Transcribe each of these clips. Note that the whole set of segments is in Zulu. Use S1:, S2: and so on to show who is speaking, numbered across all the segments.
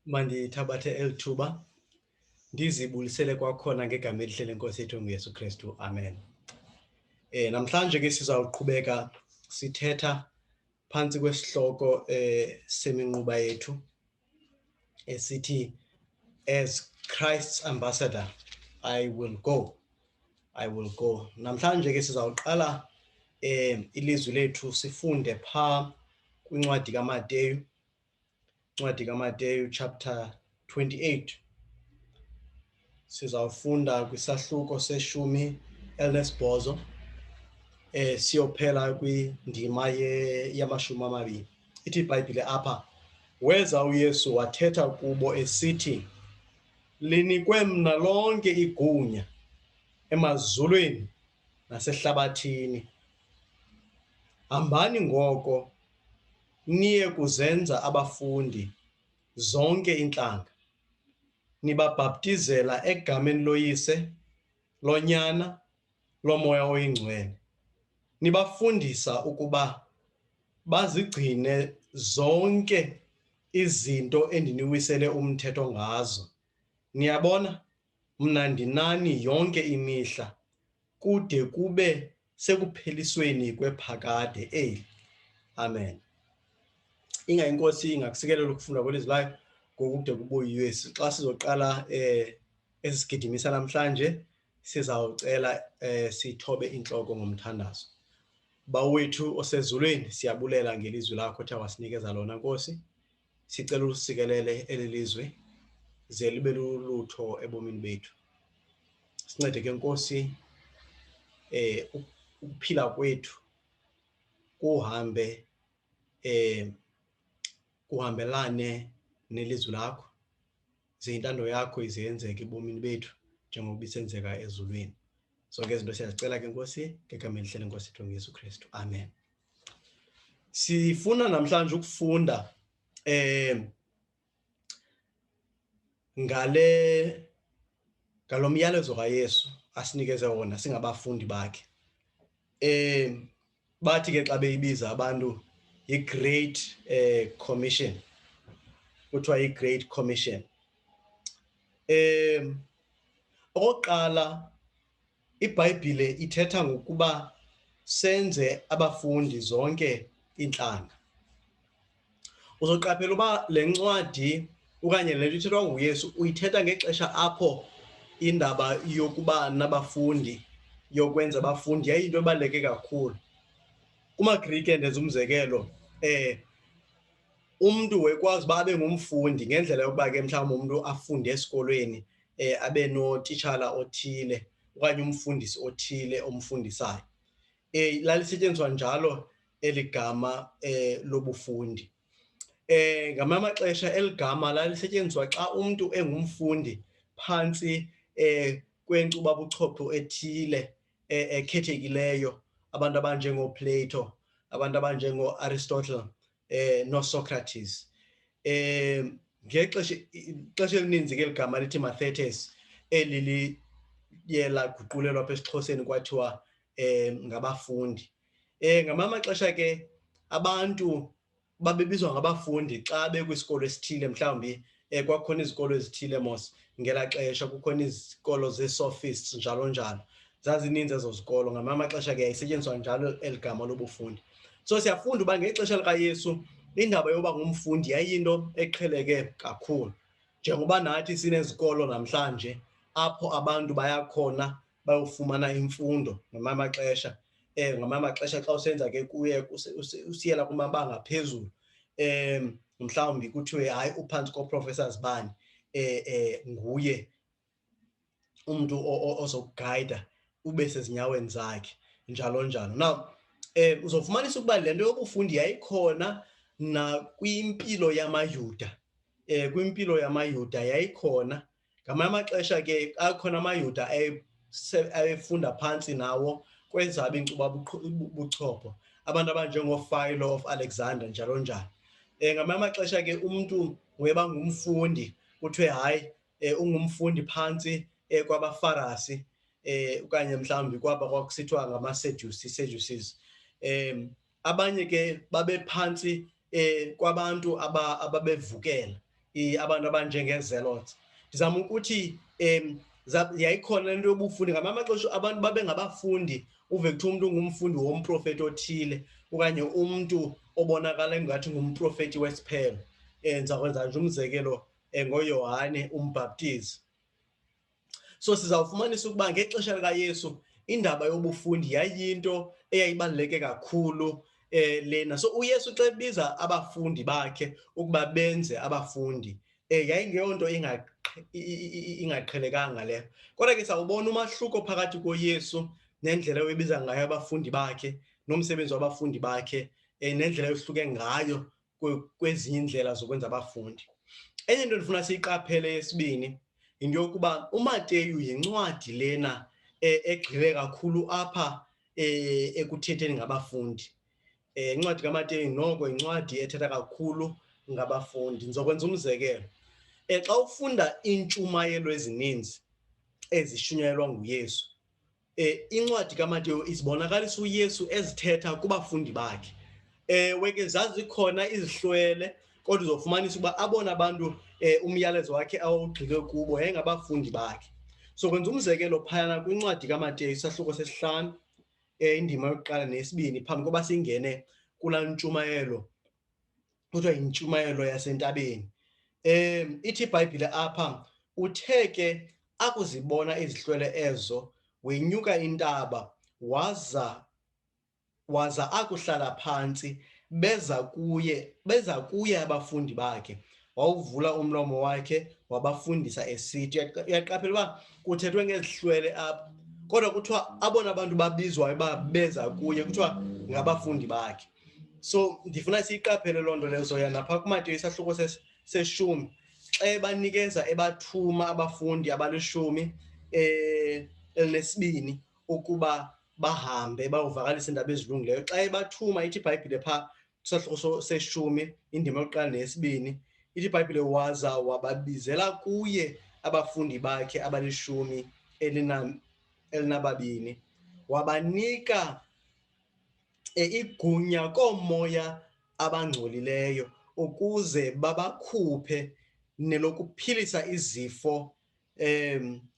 S1: mandithabathe elithuba ndizibulisele kwakhona ngegama elihle lenkosi yethu nguYesu Kristu. Amen. Namhlanje ke sizawuqhubeka sithetha phansi kwesihloko seminquba yethu esithi as Christ's ambassador I will go. Namhlanje ke sizawuqala ilizwi lethu sifunde pha kwincwadi kaMateyu, incwadi kaMateyu chapter 28. Sizawufunda kwisahluko seshumi elinesibhozo siyophela kwindima yamashumi amabini. Ithi iBhayibhile apha, weza uYesu wathetha kubo esithi, linikwe mna lonke igunya emazulwini nasehlabathini. Hambani ngoko niye kuzenza abafundi zonke intlanga, nibabhaptizela egameni loYise, loNyana, loMoya Oyingcwele, nibafundisa ukuba bazigcine zonke izinto endiniwisele umthetho ngazo. Niyabona, mna ndinani yonke imihla kude kube sekuphelisweni kwephakade eli. Amen. Inkosi ingakusikelela ukufunda kwelizwi layo ngokude kubuyiwe. Xa sizoqala esigidimisa namhlanje sizawucela sithobe inhloko ngomthandazo. Bawethu osezulwini, siyabulela ngelizwi lakho othe wasinikeza lona Nkosi. Sicela usikelele elilizwi ze libe lulutho ebomini bethu. Sincede ke Nkosi ukuphila kwethu kuhambelane nelizwi lakho, ze intando yakho izenzeke ebomini bethu njengoba isenzeka ezulwini. Zonke izinto siyazicela ke Nkosi ngegama elihle lenkosi yethu uYesu Kristu. Amen. Sifuna namhlanje ukufunda ngalomyalezo kaYesu asinikeze wona singabafundi bakhe. Bathi ke xa beyibiza abantu i-Great Commission, kuthiwa i-Great Commission. Okokuqala, iBhayibhile ithetha ngokuba senze abafundi zonke intlanga. Uzoqaphela uba le ncwadi okanye le nto ithethwa nguYesu uyithetha ngexesha apho indaba yokuba nabafundi, yokwenza abafundi yayinto ebaluleke kakhulu. KumaGrike, ndenza umzekelo, umntu wekwazi uba abe ngumfundi ngendlela yokuba ke mhlawumbi umntu afunde esikolweni, abe notitshala othile okanye umfundisi othile omfundisayo. Lalisetyenziswa njalo eli gama lobufundi. Ngamanye amaxesha eli gama lalisetyenziswa xa umntu engumfundi phantsi kwenkcubabuchopho ethile ekhethekileyo, abantu abanjengooPlato, abantu abanjengooAristotle, noSocrates. Ixesha elininzi ke eli gama lithi Mathetes eli liye laguqulelwa apha esiXhoseni kwathiwa ngabafundi. Ngamanye amaxesha ke abantu babebizwa ngabafundi xa bekwisikolo esithile. Mhlawumbi kwakhona izikolo ezithile mos ngelaa xesha, kukhona izikolo zee-sophists njalo njalo, zazininzi ezo zikolo. Ngamanye amaxesha ke yayisetyenziswa njalo eli gama lobufundi. So siyafunda uba ngexesha likaYesu indaba yoba ngumfundi yayinto eqheleke kakhulu, njengoba nathi sinezikolo namhlanje apho abantu bayakhona bayofumana imfundo. Ngamanye amaxesha xa usenza ke kuye usiyela kumabanga aphezulu, mhlawumbi kuthiwe hayi uphantsi kooprofessors bani, nguye umntu ozokugayida ube sezinyaweni zakhe, njalo njalo. Now uzofumanisa ukuba le nto yobufundi yayikhona nakwimpilo yamaYuda. Kwimpilo yamaYuda yayikhona. Ngamanye amaxesha ke akhona amaYuda ayefunda phantsi nawo kwezabo inkcubabuchopho, abantu abanjengooPhilo of Alexander njalo njalo. Ngamanye amaxesha ke umntu weba ngumfundi kuthiwe hayi ungumfundi phantsi kwabaFarisi, okanye mhlawumbi kwaba kwakusithiwa ngama-Sadducees. Abanye ke babe phantsi kwabantu ababevukela, abantu abanjengezealots. Ndizama ukuthi yayikhona into yobufundi ngamanye amaxesha abantu babe ngabafundi, uve kuthiwa umntu ungumfundi womprofeti othile okanye umntu obonakala ingathi ngumprofeti wesiphelo. Ndizawukwenza nje umzekelo ngoYohane uMbhaptizi. So sizawufumanisa ukuba ngexesha likaYesu indaba yobufundi yayinto eyayibaluleke kakhulu lena. So uYesu xa ebiza abafundi bakhe ukuba benze abafundi, yayingeyonto ingaqhelekanga leyo. Kodwa ke sawubona umahluko phakathi koYesu nendlela ebiza ngayo abafundi bakhe nomsebenzi wabafundi bakhe, nendlela ehluke ngayo kwezinye iindlela zokwenza abafundi. Enye into ndifuna siyiqaphele yesibini yinto yokuba uMateyu yincwadi lena egxile kakhulu apha ekuthetheni ngabafundi. Incwadi kaMateyu noko yincwadi ethetha kakhulu ngabafundi. Ndizokwenza umzekelo. Xa ufunda iintshumayelo ezininzi ezishunyayelwa nguYesu, incwadi kaMateyu izibonakalisa uYesu ezithetha kubafundi bakhe. Ewe ke zazikhona izihlwele, kodwa uzofumanisa ukuba abona bantu umyalezo wakhe awugxile kubo yayingabafundi bakhe. So kwenza umzekelo phayana kwincwadi kaMateyu isahluko sesi-5, indima yokuqala nesibini, phambi koba singene kulaa ntshumayelo kuthiwa yintshumayelo yasentabeni. Ithi iBhayibhile apha, uthe ke akuzibona izihlwele ezo wenyuka intaba waza akuhlala phantsi, beza kuye abafundi bakhe, wawuvula umlomo wakhe wabafundisa esithi. Uyaqaphela uba kuthethwe ngezihlwele apha, kodwa kuthiwa abona bantu babizwayo uba beza kuye kuthiwa ngabafundi bakhe. So ndifuna siyiqaphele loo nto leyo. Zoya napha kuMateyu isahluko se-10, xa ebanikeza ebathuma abafundi abalishumi elinesibini ukuba bahambe bayovakalisa iindaba ezilungileyo. Xa ebathuma ithi iBhayibhile phaa kwisahluko se-10, indima yokuqala nesibini, ithi iBhayibhile waza wababizela kuye abafundi bakhe abalishumi elinababini, wabanika igunya koomoya abangcolileyo ukuze babakhuphe nelokuphilisa izifo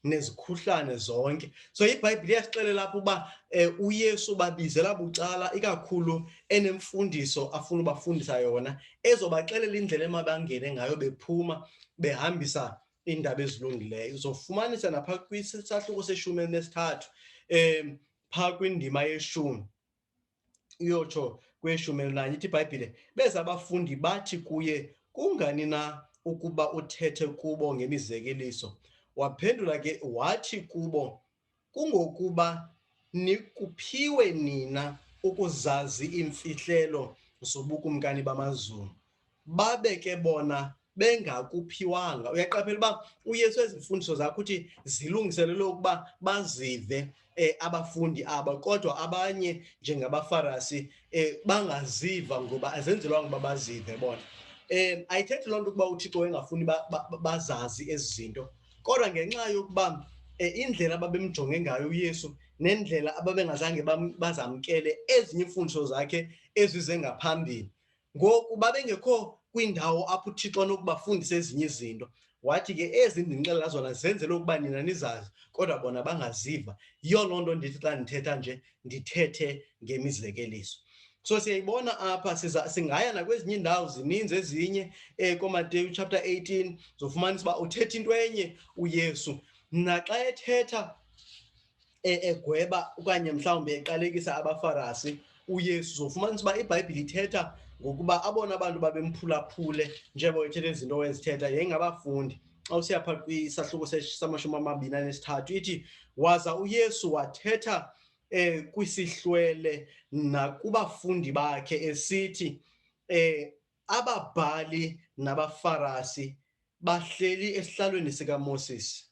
S1: nezikhuhlane zonke. So iBhayibhile iyasixelela apha uba uYesu babizela bucala, ikakhulu enemfundiso afuna ubafundisa yona ezobaxelela indlela emabangene ngayo bephuma behambisa iindaba ezilungileyo. Uzofumanisa napha kwisahluko se-13, phaa kwindima ye-10 uyotsho kwe-11, ithi iBhayibhile, beza abafundi bathi kuye, kungani na ukuba uthethe kubo ngemizekeliso? Waphendula ke wathi kubo, kungokuba nikuphiwe nina ukuzazi iimfihlelo zobukumkani bamazulu, babe ke bona bengakuphiwanga. Uyaqaphela uba uYesu ezimfundiso zakhe uthi zilungiselelwe ukuba bazive abafundi aba, kodwa abanye njengabaFarisi bangaziva ngoba azenzelwanga uba bazive bona. Ayithethi loo nto ukuba uThixo wayengafuni bazazi ezi zinto, kodwa ngenxa yokuba indlela ababemjonge ngayo uYesu nendlela ababengazange bazamkele ezinye iimfundiso zakhe ezize ngaphambili, ngoku babengekho kwindawo apho uThixo anokubafundisa ezinye izinto. Wathi ke ezi ndinixelela zona zenzelwe ukuba nina nizazi, kodwa bona bangaziva. Yiyo loo nto ndithi xa ndithetha nje ndithethe ngemizekeliso. So siyayibona apha, singaya nakwezinye iindawo zininzi ezinye, kooMateyu chapter 18 zofumanisa uba uthetha into enye uYesu, naxa ethetha egweba okanye mhlawumbi eqalekisa abaFarisi uYesu, zofumanisa uba iBhayibhile ithetha ngokuba abona abantu babemphulaphule njengoba ithetha izinto wezithetha yayingabafundi. Xa usiya phaa kwisahluko se-23 ithi, waza uYesu wathetha kwisihlwele nakubafundi bakhe esithi, ababhali nabaFarisi bahleli esihlalweni sikaMoses,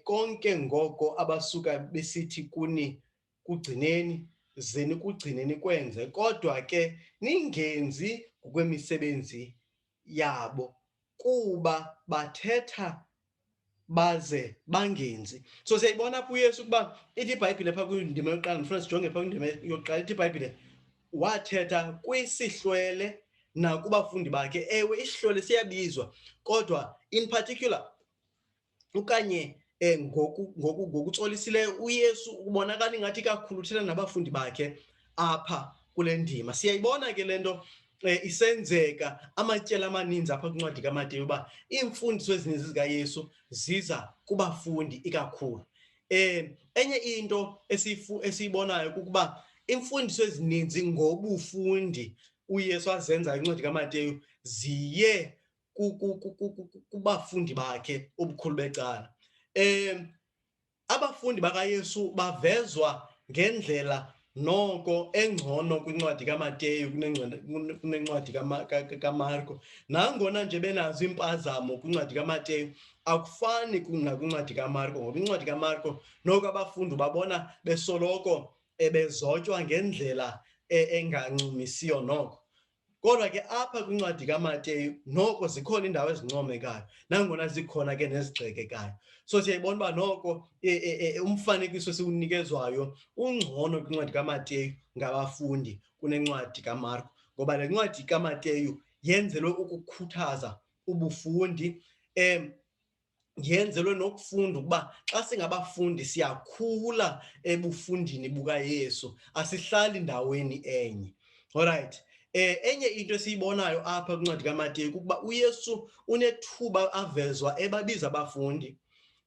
S1: konke ngoko abasuka besithi kuni, kugcineni, ze nikugcine nikwenze, kodwa ke ningenzi ngokwemisebenzi yabo, kuba bathetha baze bangenzi. So siyayibona apha uYesu ukuba ithi iBhayibhile phaa kwindima yokuqala, ndifuna sijonge phaa kwindima yokuqala, ithi iBhayibhile wathetha kwisihlwele nakubafundi bakhe. Ewe isihlole siyabizwa, kodwa in particular ukanye ngokutsolisileyo uYesu ubonakala ingathi kakhulu uthetha nabafundi bakhe apha kule ndima. Siyayibona ke le nto isenzeka amatyela amaninzi apha kwincwadi kaMateyu uba iimfundiso ezininzi zikaYesu ziza kubafundi ikakhulu. Enye into esiyibonayo kukuba iimfundiso ezininzi ngobufundi uYesu azenza incwadi kaMateyu ziye kubafundi bakhe ubukhulu becala. Abafundi bakaYesu bavezwa ngendlela noko engcono kwincwadi kaMateyu kunencwadi kaMarko. Nangona nje benazo impazamo kwincwadi kaMateyu, akufani nakwincwadi kaMarko, ngoba incwadi kaMarko noko abafundi babona besoloko bezotywa ngendlela engancumisiyo noko. Kodwa ke apha kwincwadi kaMateyu noko zikhona iindawo ezincomekayo, nangona zikhona ke nezigxekekayo. So siyayibona uba noko umfanekiso esiwunikezwayo ungcono kwincwadi kaMateyu ngabafundi kunencwadi kaMarko, ngoba le ncwadi kaMateyu yenzelwe ukukhuthaza ubufundi, yenzelwe nokufunda ukuba xa singabafundi siyakhula ebufundini bukaYesu, asihlali ndaweni enye. Alright. Enye into esiyibonayo apha kwincwadi kaMateyu kukuba uYesu unethuba avezwa ebabiza abafundi.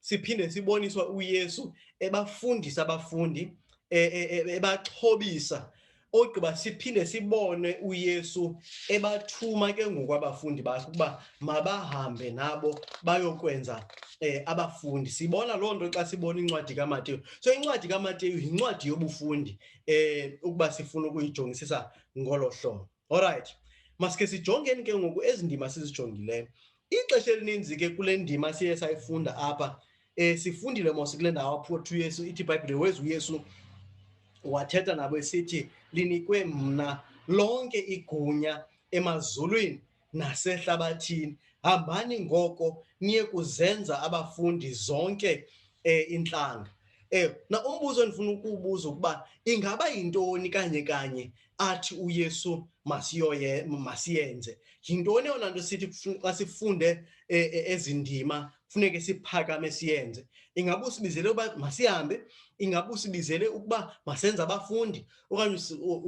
S1: Siphinde siboniswa uYesu ebafundisa abafundi, ebaxhobisa. Ogqiba siphinde sibone uYesu ebathuma ke ngoku abafundi bakhe ukuba mabahambe nabo bayokwenza abafundi. Sibona loo nto xa sibona incwadi kaMateyu. So incwadi kaMateyu yincwadi yobufundi ukuba sifuna ukuyijongisisa ngolo hlobo. Alright, masike sijongeni ke ngoku ezi ndima sizijongileyo. Ixesha elininzi ke kule ndima siye sayifunda apha, sifundile mos kule ndawo apho uYesu ithi iBhayibhile weza uYesu wathetha nabo esithi linikwe mna lonke igunya emazulwini nasehlabathini, hambani ngoko niye kuzenza abafundi zonke intlanga. Na umbuzo endifuna ukuwubuza ukuba ingaba yintoni kanye athi uYesu masiyenze? Yintoni eyona nto sithi xa sifunde ezi ndima funeke siphakame siyenze? Ingaba usibizele ukuba masihambe? Ingaba usibizele ukuba masenze abafundi? Okanye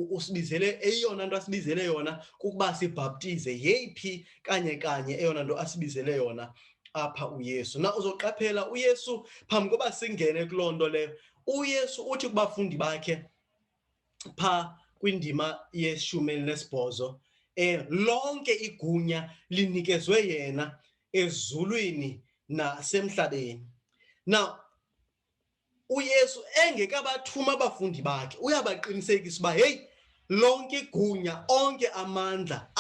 S1: usibizele eyona nto asibizele yona kukuba sibhaptize? Yeyiphi kanye eyona nto asibizele yona apha uYesu? Na uzoqaphela uYesu phambi koba singene kuloo nto leyo, uYesu uthi kubafundi bakhe phaa kwindima ye-18, lonke igunya linikezwe yena ezulwini nasemhlabeni. Now uYesu engekabathuma abafundi bakhe uyabaqinisekisa uba heyi, lonke igunya, onke amandla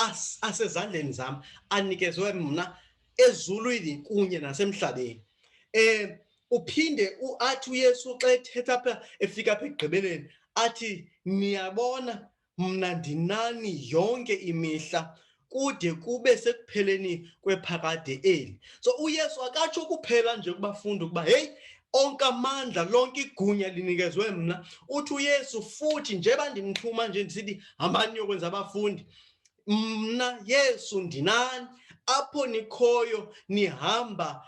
S1: asezandleni zam anikezwe mna ezulwini kunye nasemhlabeni. Uphinde athi uYesu xa ethetha apha efika apha ekugqibeleni athi niyabona mna ndinani yonke imihla kude kube sekupheleni kwephakade eli. So uYesu akatsho kuphela nje kubafundi ukuba heyi, onke amandla, lonke igunya linikezwe mna. Uthi uYesu futhi njeba ndimthuma nje ndisithi hambani niyokwenza abafundi, mna Yesu ndinani, apho nikhoyo nihamba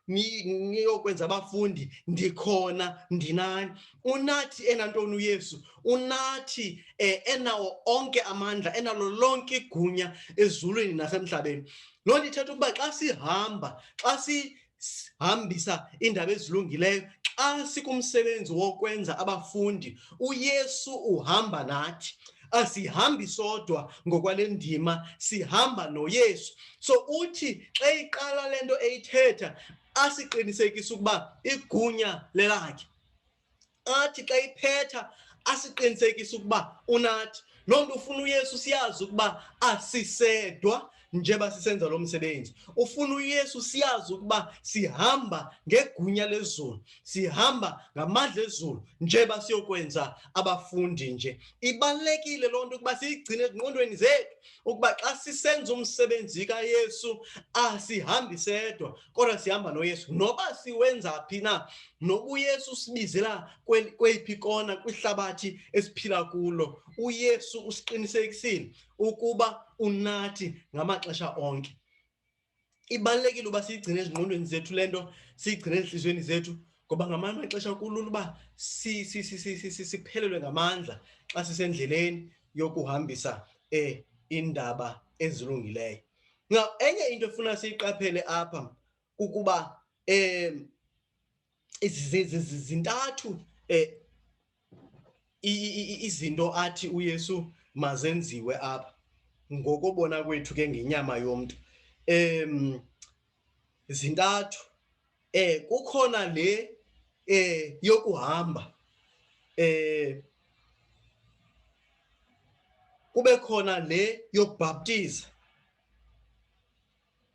S1: niyokwenza abafundi, ndikhona ndinani. Unathi enantoni uYesu? Unathi enawo onke amandla, enalo lonke igunya ezulwini nasemhlabeni. Loo nto ithetha ukuba xa sihambisa iindaba ezilungileyo, xa sikumsebenzi wokwenza abafundi, uYesu uhamba nathi. Asihambi sodwa ngokwale ndima, sihamba noYesu. So uthi xa iqala le nto eyithetha asiqinisekise ukuba igunya lelakhe. Athi xa iphetha asiqinisekise ukuba unathi. Loo nto ufuna uYesu siyazi ukuba asisedwa njeba sisenza lo msebenzi. Ufuna uYesu siyazi ukuba sihamba ngegunya lezulu, sihamba ngamandla ezulu njeba siyokwenza abafundi nje. Ibalulekile loo nto ukuba siyigcine ezingqondweni zethu ukuba xa sisenza umsebenzi kaYesu asihambi sedwa, kodwa sihamba noYesu. Noba siwenza phi na, noba uYesu usibizela kweyiphi kona kwihlabathi esiphila kulo, uYesu usiqinisekisile ukuba unathi ngamaxesha onke. Ibalulekile uba siyigcine ezingqondweni zethu le nto, siyigcine ezintliziyweni zethu, ngoba ngamanye amaxesha kulula uba siphelelwe ngamandla xa sisendleleni yokuhambisa iindaba ezilungileyo. Now enye into efuna siyiqaphele apha kukuba zintathu izinto athi uYesu mazenziwe apha ngokubona kwethu ke ngenyama yomntu. Zintathu. Kukhona le yokuhamba, kube khona le yokubhaptiza,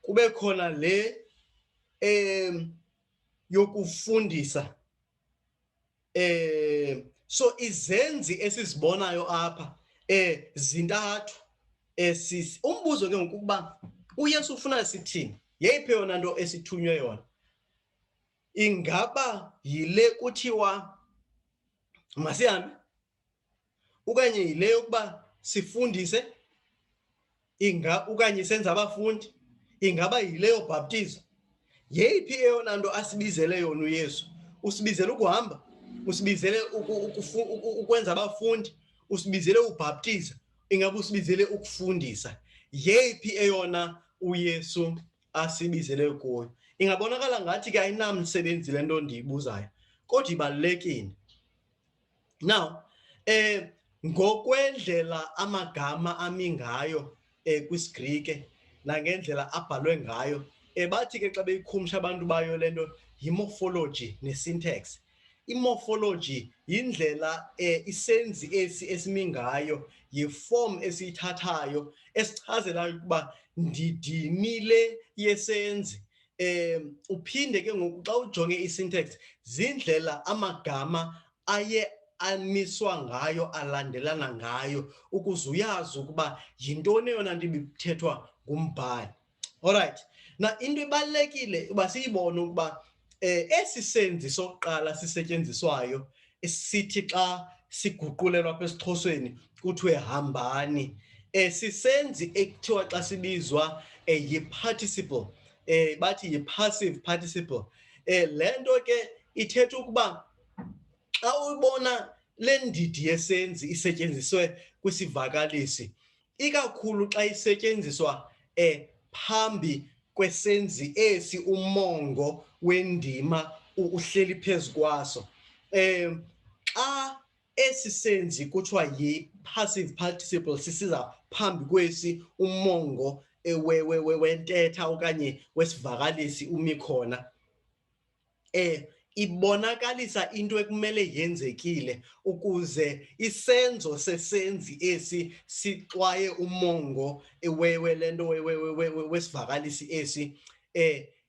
S1: kube khona le yokufundisa. So izenzi esizibonayo apha zintathu. Umbuzo ke ngokuba uYesu ufuna sithini, yeyiphi yona nto esithunywe yona? Ingaba yile kuthiwa masihambe, okanye yile yokuba sifundise, okanye senze abafundi? Ingaba yile yobhaptizo? Yeyiphi eyona nto asibizele yona uYesu? Usibizele ukuhamba? Usibizele ukwenza abafundi? Usibizele ubhaptiza? Ingaba usibizele ukufundisa? Yeyiphi eyona uYesu asibizele kuyo? Ingabonakala ngathi ke ayinamsebenzi le nto ndiyibuzayo, kodwa ibalulekile. Now ngokwendlela amagama ami ngayo kwisiGrike nangendlela abhalwe ngayo, bathi ke xa beyikhumsha abantu bayo le nto yi-morphology ne-syntax. I-morphology yindlela isenzi esi esimi ngayo, yiform esiyithathayo esichazelayo ukuba ndidini le yesenzi. Uphinde ke ngoku xa ujonge i-syntax, zindlela amagama aye amiswa ngayo, alandelana ngayo, ukuze uyazi ukuba yintoni eyona nto ibithethwa ngumbhali. Alright, na into ebalulekile uba siyibone ukuba esi senzi sokuqala sisetyenziswayo sithi xa siguqulelwa apha esiXhoseni kuthiwe hambani, sisenzi ekuthiwa xa sibizwa yi-participle, bathi yi-passive participle. Le nto ke ithetha ukuba xa uyibona le ndidi yesenzi isetyenziswe kwisivakalisi, ikakhulu xa isetyenziswa phambi kwesenzi esi umongo wendima uhleli phezu kwaso, xa esi senzi kuthiwa yi-passive participle sisiza phambi kwesi umongo wentetha okanye wesivakalisi umi khona, ibonakalisa into ekumele yenzekile ukuze isenzo sesenzi esi sixwaye umongo wele nto wesivakalisi esi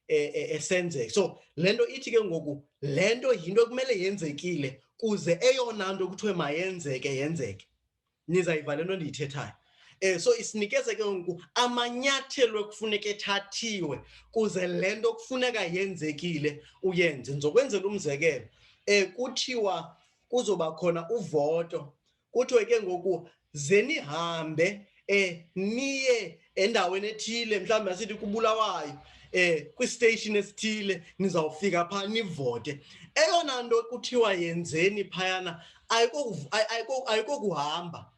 S1: esenzeka. So le nto ithi ke ngoku le nto yinto ekumele yenzekile kuze eyona nto kuthiwe mayenzeke yenzeke. Nizayiva le nto ndiyithethayo. So isinikeze ke ngoku amanyathelo ekufuneka ethathiwe kuze le nto kufuneka yenzekile uyenze. Ndizokwenzela umzekelo, kuthiwa kuzoba khona uvoto, kuthiwe ke ngoku ze nihambe niye endaweni ethile, mhlawumbi masithi kuBulawayo, kwistation esithile, nizawufika phaa nivote. Eyona nto kuthiwa yenzeni phayana ayikokuhamba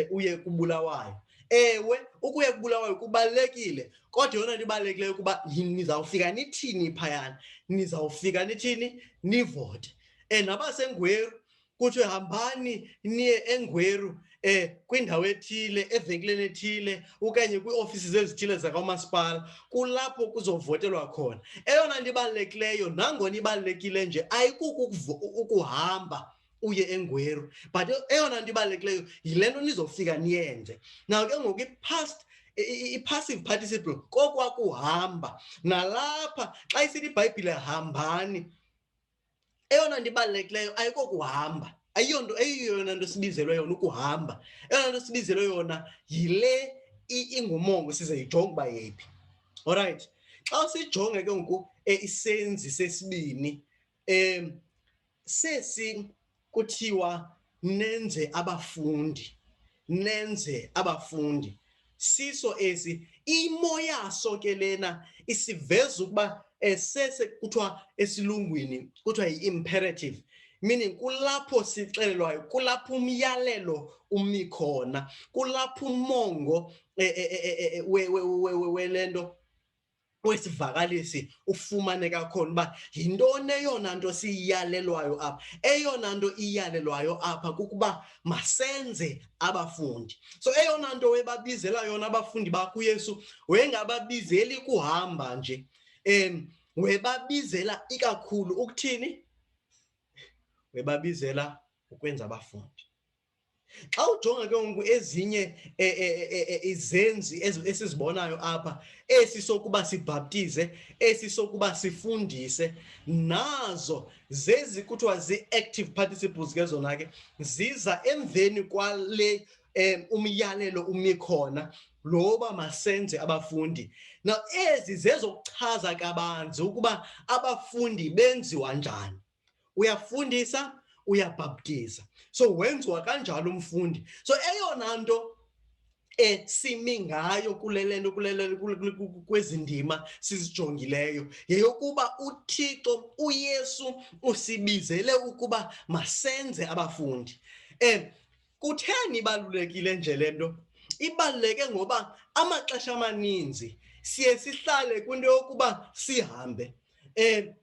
S1: uye kuBulawayo. Ewe, ukuya kuBulawayo kubalulekile, kodwa yona nto ibalulekileyo ukuba nizawufika nithini phayana, nizawufika nithini, nivote. NabaseNgweru kuthiwe hambani niye eNgweru kwindawo ethile, evenkileni ethile, okanye kwii-ofisi ezithile zakwamasipala, kulapho kuzovotelwa khona. Eyona nto ibalulekileyo, nangona ibalulekile nje, ayikukuhamba uye eNgweru, but eyona nto ibalulekileyo yile nto nizofika niyenze. Now ke ngoku i-passive participle kokwakuhamba, nalapha xa isithi iBhayibhile hambani, eyona nto ibalulekileyo ayikokuhamba, ayiyona nto sibizelwe yona ukuhamba. Eyona nto sibizelwe yona yile ingumongo, sizayijonga uba yephi. Alright, xa sijonge ke ngoku isenzi sesibini, sesi kuthiwa nenze abafundi, nenze abafundi. siso esi imoya so ke lena isiveza ukuba sese kuthiwa esilungwini kuthiwa yi-imperative, meaning kulapho sixelelwayo, kulapho umyalelo umi khona, kulapho umongo welento wesivakalisi ufumaneka khona uba yintoni eyona nto siyiyalelwayo apha. Eyona nto iyalelwayo apha kukuba masenze abafundi. So eyona nto webabizela yona abafundi bakho uYesu wengababizeli kuhamba nje, webabizela ikakhulu ukuthini? Webabizela ukwenza abafundi. Xa ujonga ke ngoku ezinye izenzi esizibonayo apha, esi sokuba sibhaptize, esi sokuba sifundise, nazo zezi kuthiwa zii-active participles ke zona ke ziza emveni kwale umyalelo umi khona loba masenze abafundi. Now ezi zezokuchaza kabanzi ukuba abafundi benziwa njani. Uyafundisa, uyabhaptiza, so wenziwa kanjalo umfundi. So eyona nto simi ngayo kulelento kwezi ndima sizijongileyo yeyokuba uThixo uYesu usibizele ukuba masenze abafundi. Kutheni ibalulekile nje le nto? Ibaluleke ngoba amaxesha amaninzi siye sihlale kwinto yokuba sihambe.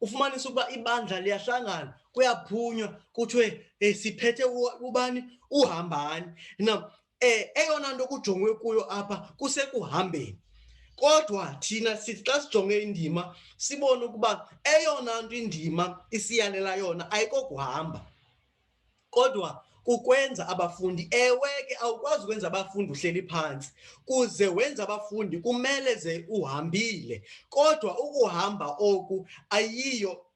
S1: Ufumanisa ukuba ibandla liyahlangana, kuyaphunywa, kuthiwe siphethe ubani? Uhambani. Now eyona nto kujongwe kuyo apha kusekuhambeni, kodwa thina sithi xa sijonge indima sibone ukuba eyona nto indima isiyalela yona ayikokuhamba kodwa kukwenza abafundi. Ewe ke awukwazi ukwenza abafundi uhleli phantsi, kuze wenza abafundi kumele ze uhambile, kodwa ukuhamba oku ayiyo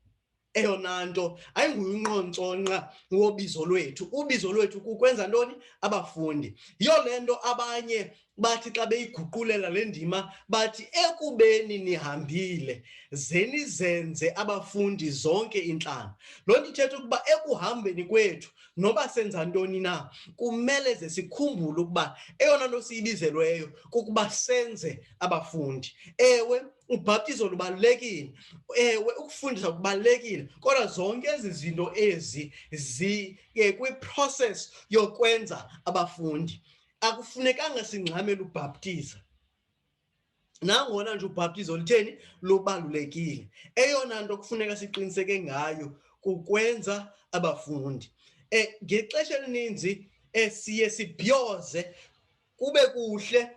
S1: eyona nto, ayinguye unqontsonqa wobizo lwethu. Ubizo lwethu kukwenza ntoni? Abafundi. Yiyo le nto abanye bathi xa beyiguqulela le ndima bathi ekubeni nihambile zenizenze abafundi zonke intlanga. Loo nto ithetha ukuba ekuhambeni kwethu noba senza ntoni na kumele ze sikhumbule ukuba eyona nto siyibizelweyo kukuba senze abafundi. Ewe ubhaptizo lubalulekile, ewe ukufundisa kubalulekile, kodwa zonke ezi zinto ezi kwiprocess yokwenza abafundi. Akufunekanga singxamele ubhaptiza, nangona nje ubhaptizo lutheni? Lubalulekile. Eyona nto kufuneka siqiniseke ngayo kukwenza abafundi. Ngexesha elininzi siye sibhiyoze, kube kuhle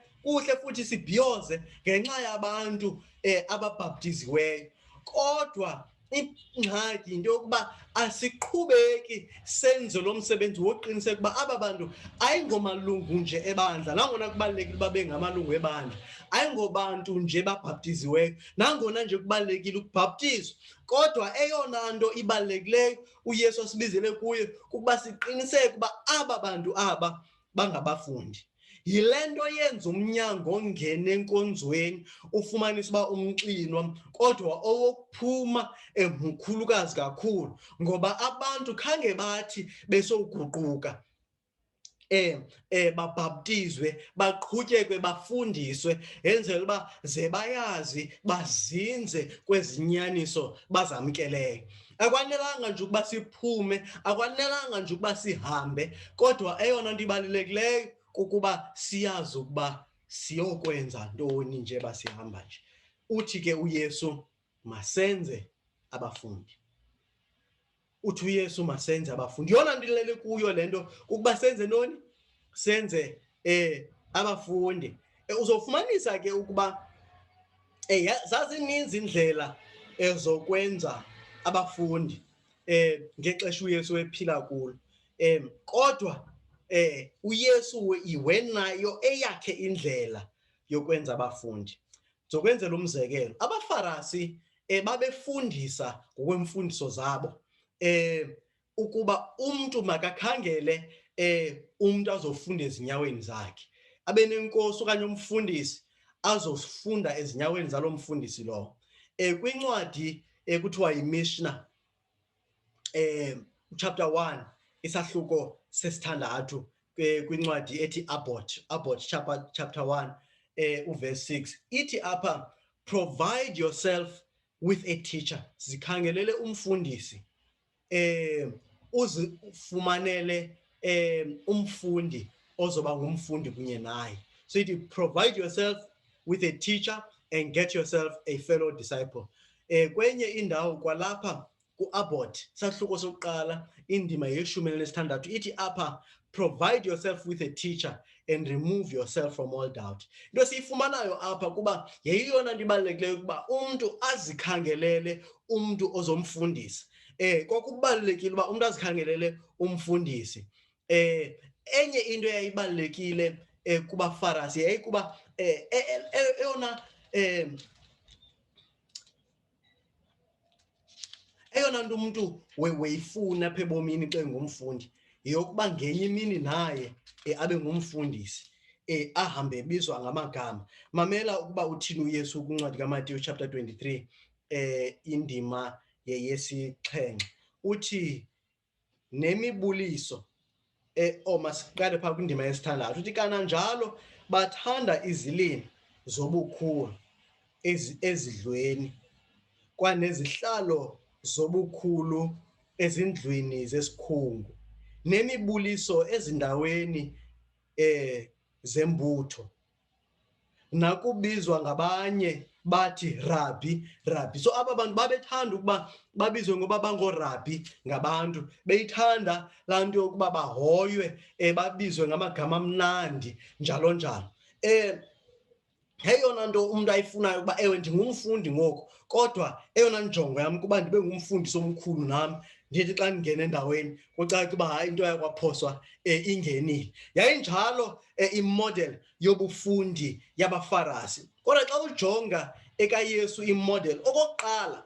S1: futhi sibhiyoze ngenxa yabantu ababhaptiziweyo, kodwa ingxaki into yokuba asiqhubeki senze lo msebenzi woqiniseka ukuba aba bantu ayingomalungu nje ebandla, nangona kubalulekile uba bengamalungu ebandla, ayingobantu nje babhaptiziweyo, nangona nje kubalulekile ukubhaptizwa, kodwa eyona nto ibalulekileyo uYesu asibizele kuyo kukuba siqiniseke ukuba aba bantu aba bangabafundi. Yile nto yenza umnyango ongena enkonzweni ufumanisa uba umxinwa, kodwa owokuphuma mkhulukazi kakhulu, ngoba abantu khange bathi besowuguquka babhaptizwe, baqhutyekwe, bafundiswe, yenzela uba ze bayazi bazinze kwezinyaniso bazamkeleyo. Akwanelanga nje ukuba siphume, akwanelanga nje ukuba sihambe, kodwa eyona nto ibalulekileyo kukuba siyazi ukuba siyokwenza ntoni nje basihamba nje. Uthi ke uYesu masenze abafundi. Uthi uYesu masenze abafundi. Yona nto ilele kuyo le nto ukuba senze ntoni? Senze abafundi. Uzofumanisa ke ukuba zazininzi indlela zokwenza abafundi ngexesha uYesu ephila kulo, kodwa uYesu wenayo eyakhe indlela yokwenza abafundi. Zokwenzela umzekelo, abaFarisi babefundisa ngokwemfundiso zabo ukuba umntu makakhangele umntu azofunda ezinyaweni zakhe, abe nenkosi okanye umfundisi azofunda ezinyaweni zalo mfundisi lowo. Kwincwadi kuthiwa yiMishna, chapter 1 isahluko sesithandathu, kwincwadi ethi Abbot chapter 1 uverse 6 ithi apha, provide yourself with a teacher, zikhangelele umfundisi, uzifumanele umfundi ozoba ngumfundi kunye naye. So ithi provide yourself with a teacher and get yourself a fellow disciple. Kwenye indawo kwalapha ku-Abbott sahluko sokuqala indima ye-16 ithi apha, provide yourself with a teacher and remove yourself from all doubt. Into siyifumanayo apha kuba yeyona nto ibalulekileyo ukuba umntu azikhangelele umntu ozomfundisa. Kwakubalulekile uba umntu azikhangelele umfundisi. Enye into eyayibalulekile kubaFarisi yayikuba eyona nto umntu weyifuna apha ebomini xa engumfundi yeyokuba ngenye imini naye abe ngumfundisi, ahambe ebizwa ngamagama. Mamela ukuba uthini uYesu kwincwadi kaMateyu chapter 23 indima yesi-7 uthi nemibuliso, masiqale phaa kwindima yesi-6 uthi kananjalo bathanda izilimi zobukhuwa ezidlweni kwanezihlalo zobukhulu ezindlwini zesikhungu nemibuliso ezindaweni zembutho, nakubizwa ngabanye bathi Rabbi, Rabbi. So aba bantu babethanda ukuba babizwe ngoba bangorabhi ngabantu, beyithanda laa nto yokuba bahoywe, babizwe ngamagama amnandi njalo njalo. Yeyona nto umntu ayifunayo ukuba ewe ndingumfundi ngoku, kodwa eyona njongo yam kuba ndibe ngumfundisi omkhulu nam, ndithi xa ndingena endaweni kucace uba hayi into yakwaPoswa ingenile. Yayinjalo imodel yobufundi yabaFarisi. Kodwa xa ujonga ekaYesu imodel, okokuqala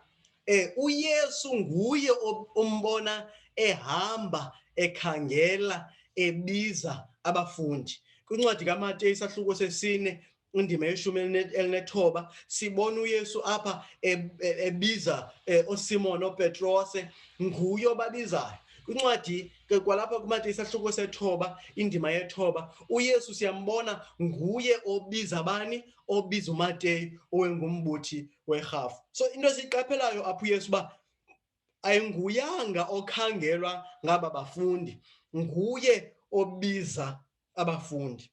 S1: uYesu nguye umbona ehamba ekhangela ebiza abafundi. Kwincwadi kaMateyu isahluko sesi-4 indima ye-19 sibona uYesu apha ebiza oSimon oPetrose, nguye obabizayo. Kwincwadi kwalapha kuMateyu isahluko se-9 indima ye-9 uYesu siyambona nguye obiza bani, obiza uMateyu owengumbuthi werhafu. So into esiyiqaphelayo apha uYesu uba ayinguyanga okhangelwa ngaba bafundi, nguye obiza abafundi.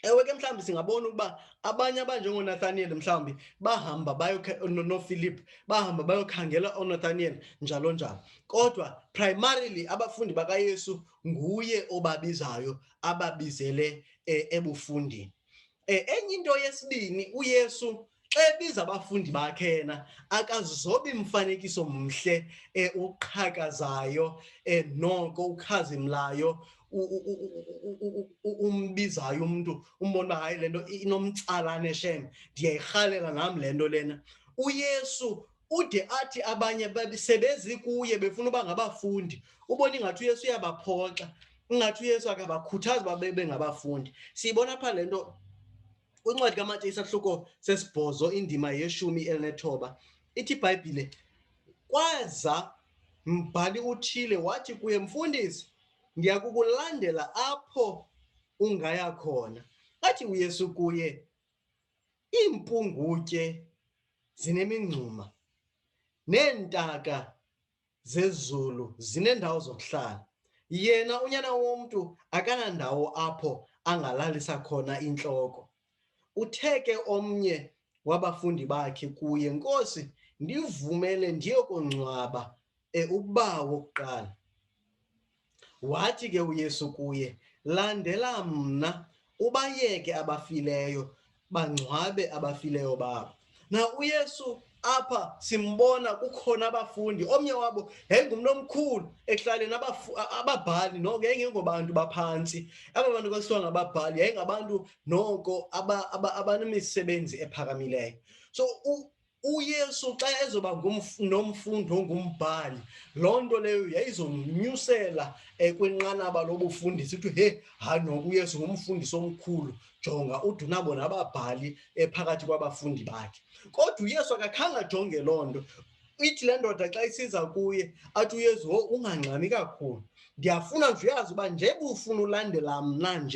S1: Ewe ke mhlawumbi singabona ukuba abanye abanjengoNathaniel mhlawumbi bahamba noPhilip bahamba bayokhangela oNathaniel njalo njalo, kodwa primarily abafundi bakaYesu nguye obabizayo, ababizele ebufundini. Enye into yesibini, uYesu xa ebiza abafundi bakhe yena akazizobi mfanekiso mhle uqhakazayo, noko ukhazimlayo, umbizayo umntu umbona uba hayi le nto inomtsalane shem, ndiyayirhalela nam le nto lena. uYesu ude athi abanye sebezi kuye befuna uba ngabafundi, ubona ingathi uYesu uyabaphoxa, ingathi uYesu akabakhuthazi uba bebe ngabafundi. Siyibona apha le nto kwincwadi kaMateyu isahluko sesi-8 indima ye-19 ithi iBhayibhile, kwaza mbhali uthile wathi kuye, Mfundisi, ndiya kukulandela apho ungaya khona. Athi uYesu kuye, iimpungutye zinemingxuma neentaka zezulu zineendawo zokuhlala, yena unyana womntu akanandawo apho angalalisa khona intloko. Uthe ke omnye wabafundi bakhe kuye, Nkosi, ndivumele ndiyokungcwaba ubawo wokuqala. Wathi ke uYesu kuye, landela mna, ubayeke abafileyo bangcwabe abafileyo babo. Na uYesu apha simbona kukhona abafundi, omnye wabo yayingumntu omkhulu ekuhlaleni, ababhali noko yayingengobantu baphantsi. Aba bantu kwasithiwa ngababhali yayingabantu noko abanemisebenzi ephakamileyo. So uYesu xa ezoba nomfundi ongumbhali, loo nto leyo yayizomnyusela kwinqanaba lobufundisi, kuthiwe hayi noko uYesu ngumfundisi omkhulu, jonga ude unabo nababhali phakathi kwabafundi bakhe. Kodwa uYesu akakhange ajonge loo nto. ithi le ndoda xa isiza kuye athi uYesu, ungangxami kakhulu, ndiyafuna nje uyazi uba njeba ufuna ulandela mna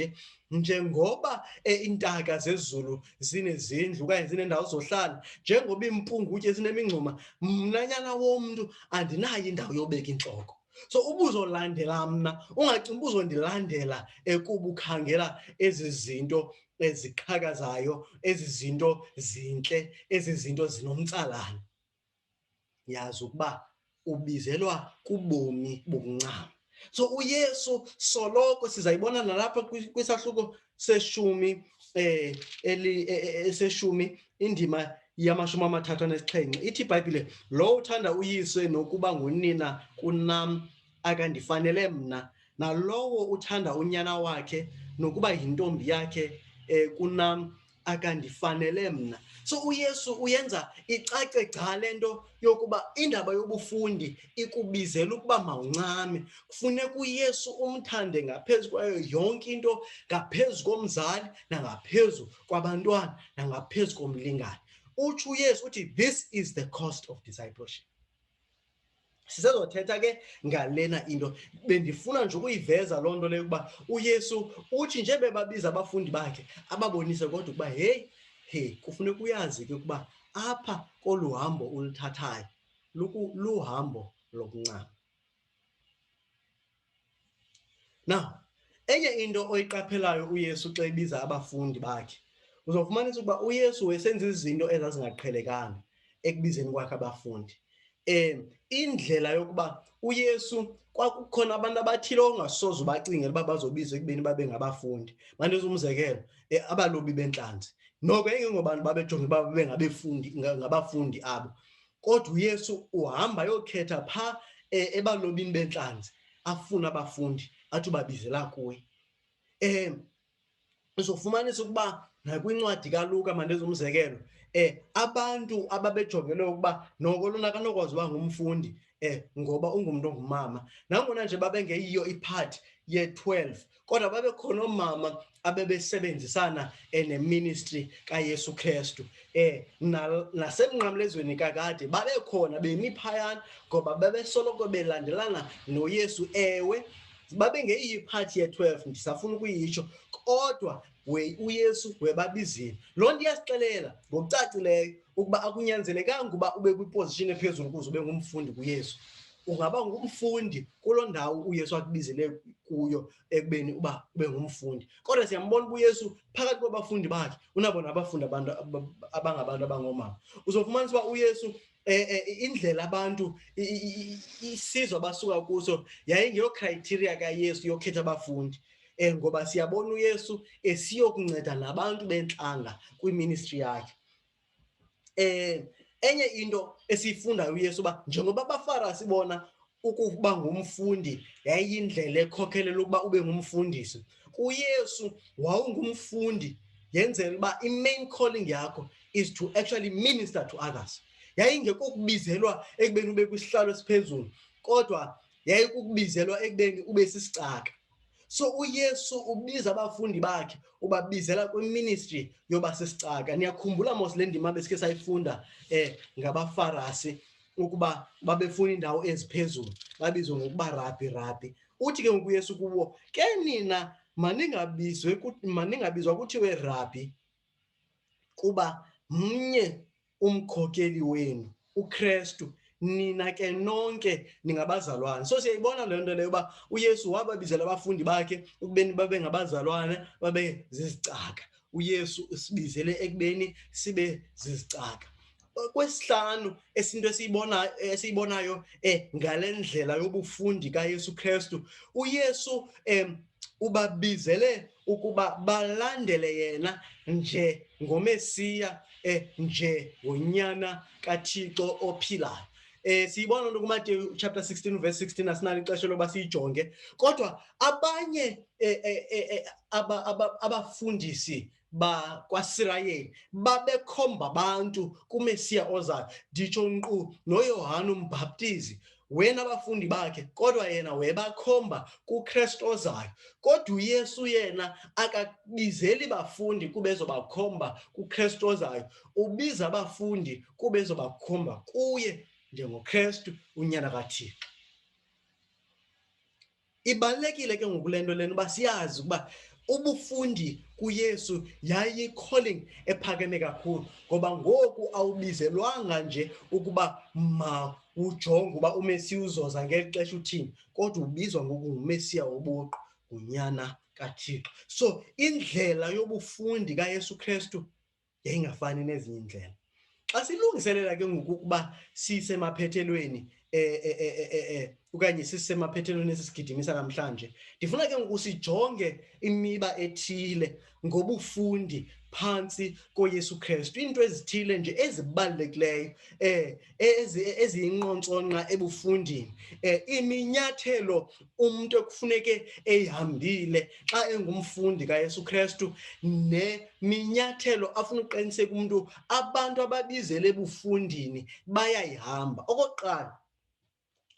S1: njengoba iintaka zezulu zinezindlu okanye zineendawo zohlala, njengoba iimpungu utye zinemingxuma, mnanyana womntu andinayo indawo yobeka intloko. So ubuzolandela mna, ungacingi ubuzondilandela kuba ukhangela ezi zinto eziqhakazayo, ezi zinto zintle, ezi zinto zinomtsalane. Yazi ukuba ubizelwa kubomi bokuncama. So uYesu soloko sizayibona nalapha kwisahluko seshumi eseshumi indima yama-37 ithi iBhayibhile, lo uthanda uyise nokuba ngunina kunam akandifanele mna, nalowo uthanda unyana wakhe nokuba yintombi yakhe kunam akandifanele mna. So uYesu uyenza icace gca le nto yokuba indaba yobufundi ikubizela ukuba mawuncame. Kufuneka uYesu umthande ngaphezu kwayo yonke into, ngaphezu komzali nangaphezu kwabantwana nangaphezu komlingane. Utsho uYesu uthi, this is the cost of discipleship. Sisezothetha ke ngalena into, bendifuna nje ukuyiveza loo nto leyo ukuba uYesu uthi nje bebabiza abafundi bakhe ababonise kodwa ukuba hey, kufuneka uyazi ke ukuba apha kolu hambo uluthathayo luhambo lokuncama. Now, enye into oyiqaphelayo uYesu xa ebiza abafundi bakhe, uzofumanisa ukuba uYesu wesenza izinto ezazingaqhelekanga ekubizeni kwakhe abafundi. Indlela yokuba uYesu kwakukhona abantu abathile ongasoze ubacingela uba bazobizwa ekubeni babe ngabafundi. Mandenza umzekelo, abalobi bentlanzi, noko yayingobantu babejonge uba babe ngabafundi abo, kodwa uYesu uhamba ayokhetha phaa ebalobini bentlanzi afuna abafundi athi ubabizela kuye. Uzofumanisa ukuba nakwincwadi kaLuka, mandenza umzekelo, abantu ababejongelwe ukuba noko lona akanokwazi uba ngumfundi ngoba ungumntu ongumama, nangona nje babengeyiyo iphathi ye-12, kodwa babekhona oomama abebesebenzisana neministry kaYesu Kristu. Nasemnqamlezweni kakade babekhona bemi phayana ngoba bebesoloko belandelana noYesu. Ewe, babengeyiyo iphathi ye-12, ndisafuna ukuyitsho, kodwa uYesu webabizile. Loo nto iyasixelela ngokucacileyo ukuba akunyanzelekanga ukuba ube kwipozishini ephezulu ukuze ube ngumfundi kuYesu. Ungaba ngumfundi kuloo ndawo uYesu akubizele kuyo ekubeni uba ube ngumfundi. Kodwa siyambona uba uYesu phakathi kwabafundi bakhe unabo nabafundi abangabantu abangoomama. Uzofumanisa uba uYesu indlela abantu isizwe abasuka kuso yayingeyo criteria kaYesu yokhetha abafundi, ngoba siyabona uYesu esiyokunceda nabantu bentlanga kwiministry yakhe. Enye into esiyifundayo uYesu uba njengoba abaFarisi bona ukuba ngumfundi yayiyindlela ekhokhelela ukuba ube ngumfundisi, uYesu wawungumfundi yenzela uba i-main calling yakho is to actually minister to others. Yayingekukubizelwa ekubeni ube kwisihlalo esiphezulu, kodwa yayikukubizelwa ekubeni ube sisicaka. So uYesu ubiza abafundi bakhe ubabizela kwiministry yoba sisicaka. Niyakhumbula mos le ndima besikhe sayifunda ngabaFarisi ukuba babefuna indawo eziphezulu, babizwe ngokuba rabhi. Uthi ke ngoku uYesu kubo, ke nina maningabizwa kuthiwe rabhi kuba mnye umkhokeli wenu uKristu, nina ke nonke ningabazalwane. So siyayibona le nto leyo uba uYesu wababizela abafundi bakhe ukubeni babe ngabazalwane, babe zizicaka. uYesu usibizele ekubeni sibe zizicaka. Kwesihlanu esinto esiyibonayo ngale ndlela yobufundi kaYesu Kristu, uYesu ubabizele ukuba balandele yena nje ngomesiya, nje ngonyana kaThixo ophilayo. Siyibona into kuMateyu chapter 16 verse 16, asinalo ixesha loba siyijonge, kodwa abanye abafundisi bakwaSirayeli babekhomba abantu kumesiya ozayo, nditsho nkqu noYohane uMbhaptizi wena abafundi bakhe, kodwa yena webakhomba kuKristu ozayo. Kodwa uYesu yena akabizeli bafundi kube ezobakhomba kuKristu ozayo, ubiza abafundi kube ezobakhomba kuye njengoKristu unyana kaThixo. Ibalulekile ke ngoku le nto lena uba siyazi ukuba ubufundi kuYesu yayi-calling ephakeme kakhulu, ngoba ngoku awubizelwanga nje ukuba ujonge uba uMesiya uzoza ngeli xesha uthini, kodwa ubizwa ngoku nguMesiya wobuqu, ngunyana kaThixo. So indlela yobufundi kaYesu Kristu yayingafani nezinye iindlela. Xa silungiselela ke ngoku ukuba sisemaphethelweni okanye sisemaphethelweni esisigidimisa namhlanje, ndifuna ke ngoku sijonge imiba ethile ngobufundi phantsi koYesu Kristu, iinto ezithile nje ezibalulekileyo eziyinqontsonqa ebufundini, iminyathelo umntu ekufuneke eyihambile xa engumfundi kaYesu Kristu, neminyathelo afuna uqiniseka umntu abantu ababizele ebufundini bayayihamba. Okokuqala,